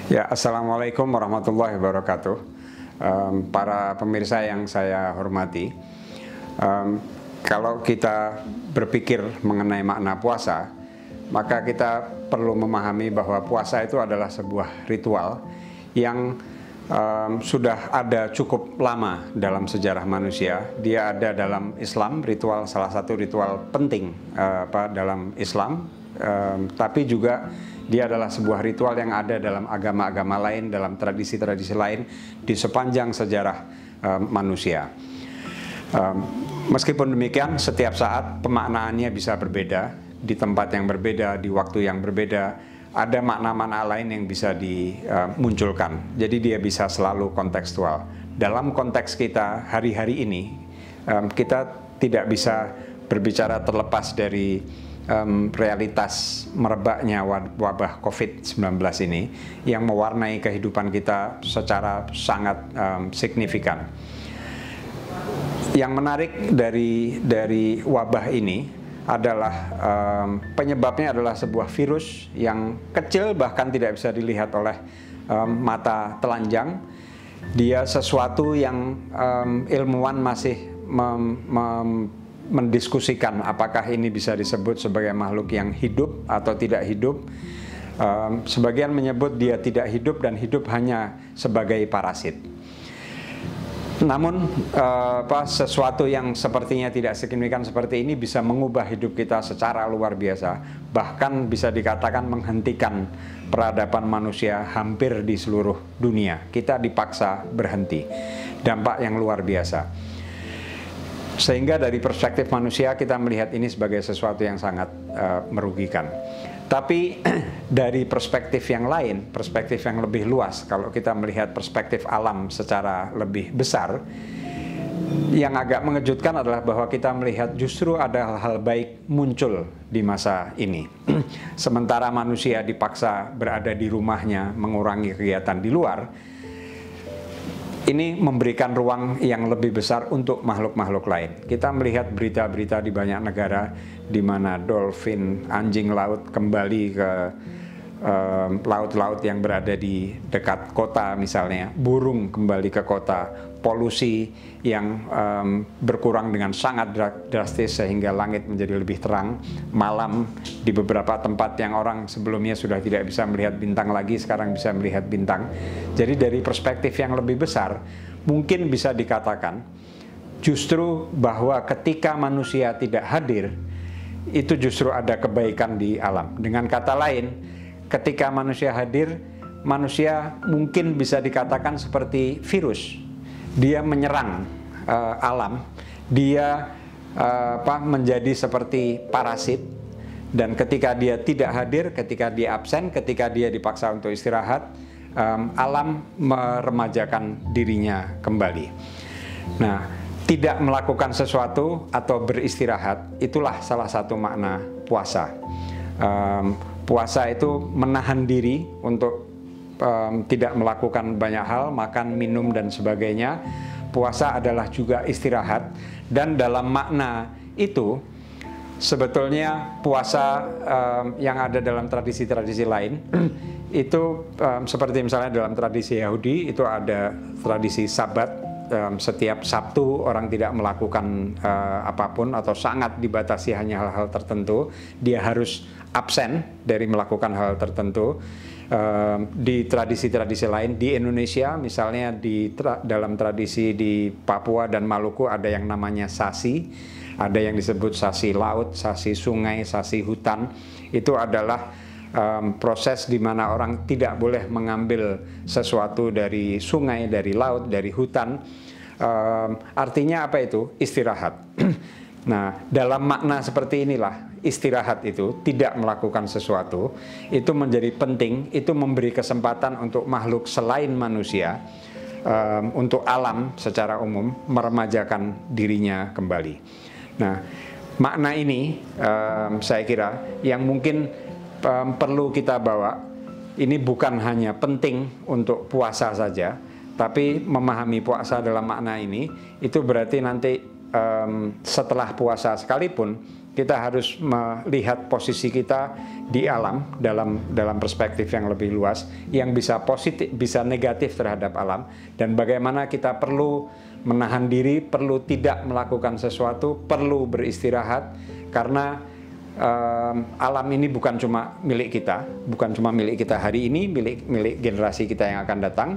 Ya, Assalamualaikum warahmatullahi wabarakatuh. Para pemirsa yang saya hormati, kalau kita berpikir mengenai makna puasa, maka kita perlu memahami bahwa puasa itu adalah sebuah ritual yang sudah ada cukup lama dalam sejarah manusia. Dia ada dalam Islam, salah satu ritual penting dalam Islam, tapi juga dia adalah sebuah ritual yang ada dalam agama-agama lain, dalam tradisi-tradisi lain di sepanjang sejarah manusia. Meskipun demikian, setiap saat pemaknaannya bisa berbeda, di tempat yang berbeda, di waktu yang berbeda, ada makna-makna lain yang bisa dimunculkan. Jadi dia bisa selalu kontekstual. Dalam konteks kita hari-hari ini, kita tidak bisa berbicara terlepas dari realitas merebaknya wabah COVID-19 ini yang mewarnai kehidupan kita secara sangat signifikan. Yang menarik dari wabah ini adalah penyebabnya adalah sebuah virus yang kecil, bahkan tidak bisa dilihat oleh mata telanjang. Dia sesuatu yang ilmuwan masih mendiskusikan apakah ini bisa disebut sebagai makhluk yang hidup atau tidak hidup. Sebagian menyebut dia tidak hidup dan hidup hanya sebagai parasit. Namun sesuatu yang sepertinya tidak signifikan seperti ini bisa mengubah hidup kita secara luar biasa. Bahkan bisa dikatakan menghentikan peradaban manusia hampir di seluruh dunia. Kita dipaksa berhenti. Dampak yang luar biasa. Sehingga dari perspektif manusia kita melihat ini sebagai sesuatu yang sangat merugikan. Tapi dari perspektif yang lain, perspektif yang lebih luas, kalau kita melihat perspektif alam secara lebih besar, yang agak mengejutkan adalah bahwa kita melihat justru ada hal-hal baik muncul di masa ini. Sementara manusia dipaksa berada di rumahnya, mengurangi kegiatan di luar, ini memberikan ruang yang lebih besar untuk makhluk-makhluk lain. Kita melihat berita-berita di banyak negara di mana dolphin, anjing laut kembali ke laut-laut yang berada di dekat kota misalnya, burung kembali ke kota, polusi yang berkurang dengan sangat drastis sehingga langit menjadi lebih terang, malam di beberapa tempat yang orang sebelumnya sudah tidak bisa melihat bintang lagi, sekarang bisa melihat bintang. Jadi dari perspektif yang lebih besar, mungkin bisa dikatakan justru bahwa ketika manusia tidak hadir, itu justru ada kebaikan di alam. Dengan kata lain, ketika manusia hadir, manusia mungkin bisa dikatakan seperti virus. Dia menyerang alam, dia menjadi seperti parasit, dan ketika dia tidak hadir, ketika dia absen, ketika dia dipaksa untuk istirahat, alam meremajakan dirinya kembali. Nah, tidak melakukan sesuatu atau beristirahat, itulah salah satu makna puasa. Puasa itu menahan diri untuk tidak melakukan banyak hal, makan, minum, dan sebagainya. Puasa adalah juga istirahat, dan dalam makna itu sebetulnya puasa yang ada dalam tradisi-tradisi lain itu seperti misalnya dalam tradisi Yahudi itu ada tradisi Sabat. Setiap Sabtu orang tidak melakukan apapun atau sangat dibatasi hanya hal-hal tertentu. Dia harus absen dari melakukan hal tertentu. Di tradisi-tradisi lain di Indonesia misalnya dalam tradisi di Papua dan Maluku ada yang namanya sasi, ada yang disebut sasi laut, sasi sungai, sasi hutan. Itu adalah proses di mana orang tidak boleh mengambil sesuatu dari sungai, dari laut, dari hutan. Artinya apa itu? Istirahat. Nah, dalam makna seperti inilah, istirahat itu tidak melakukan sesuatu, itu menjadi penting, itu memberi kesempatan untuk makhluk selain manusia, untuk alam secara umum, meremajakan dirinya kembali. Nah, makna ini saya kira yang mungkin perlu kita bawa, ini bukan hanya penting untuk puasa saja, tapi memahami puasa dalam makna ini, itu berarti nanti setelah puasa sekalipun, kita harus melihat posisi kita di alam dalam perspektif yang lebih luas, yang bisa positif, bisa negatif terhadap alam, dan bagaimana kita perlu menahan diri, perlu tidak melakukan sesuatu, perlu beristirahat, karena alam ini bukan cuma milik kita, bukan cuma milik kita hari ini, milik generasi kita yang akan datang.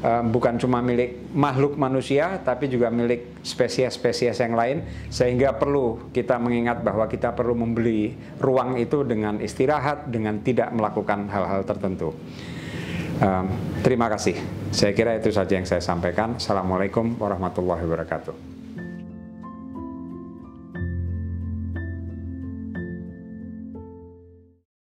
Bukan cuma milik makhluk manusia, tapi juga milik spesies-spesies yang lain, sehingga perlu kita mengingat bahwa kita perlu membeli ruang itu dengan istirahat, dengan tidak melakukan hal-hal tertentu. Terima kasih. Saya kira itu saja yang saya sampaikan. Assalamualaikum warahmatullahi wabarakatuh.